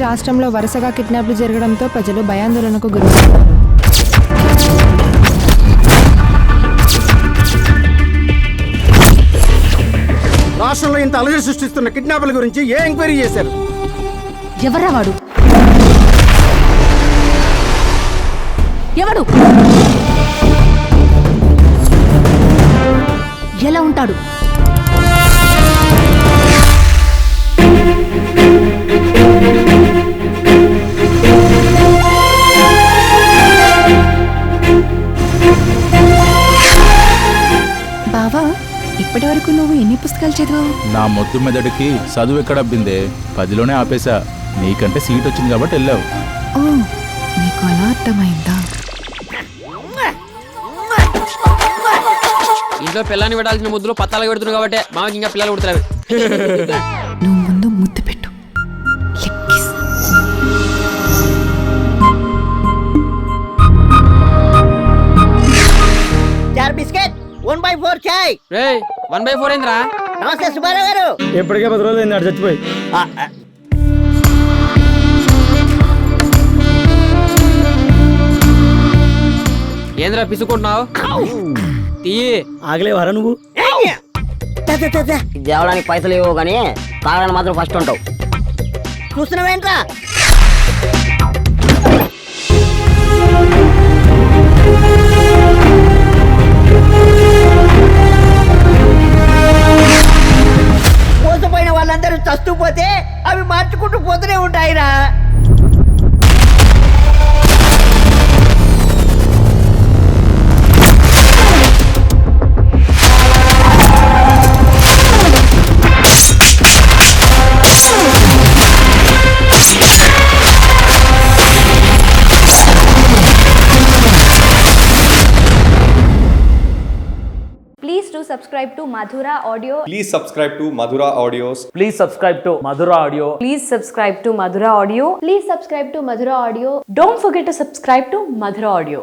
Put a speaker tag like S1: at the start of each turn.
S1: రాష్ట్రంలో వరుసగా కిడ్నాప్లు జరగడంతో ప్రజలు భయాందోళనకు గురవుతున్నారు.
S2: రాష్ట్రంలో ఇంత అలజడి సృష్టిస్తున్న కిడ్నాపుల గురించి ఏ ఎంక్వైరీ చేశారు?
S3: ఎవర్రా వాడు? ఎవడు? ఎలా ఉంటాడు?
S1: బావా, ఇప్పటి వరకు నువ్వు ఎన్ని పుస్తకాలు చదివావు?
S4: నా మొద్దు మెదడుకి చదువు ఎక్కడబ్బిందే, 10లోనే ఆపేశా. నీకంటే సీట్ వచ్చింది కాబట్టి వెళ్ళావు.
S1: ఓ, నీకు అలా అర్థమైందా?
S5: ఇంట్లో పిల్లని పెట్టాల్సిన ముద్దులు పత్తాలు పెడుతున్నావు కాబట్టి మామకి ఇంకా పిల్లలు పుడతారు.
S1: నువ్వు ముందు ముద్దు పెట్టు. Lip kiss.
S6: బిస్కెట్ 1/4 చాయ్.
S5: రేయ్ 1/4 ఏంద్రా?
S6: నమస్తే సుబ్బారావు గారు.
S2: ఎప్పటికే 10 రోజులు అయింది చచ్చిపోయి.
S5: ఏంద్రా పిసుకుంటున్నావు? తీయి.
S2: ఆగలేవారా నువ్వు?
S6: దేవడానికి పైసలు ఇవ్వవు కానీ తాగడానికి మాత్రం ఫస్ట్ ఉంటావు. చూస్తున్నావేంట్రా? మోసపోయిన వాళ్ళందరూ చస్తూ పోతే అవి మార్చుకుంటూ పోతూనే ఉంటాయిరా.
S7: Please do subscribe to Madhura Audio.
S8: Please subscribe to Madhura Audios.
S9: Please subscribe to Madhura Audio.
S7: Please subscribe to Madhura Audio. Please subscribe to Madhura Audio. Don't forget to subscribe to Madhura Audio.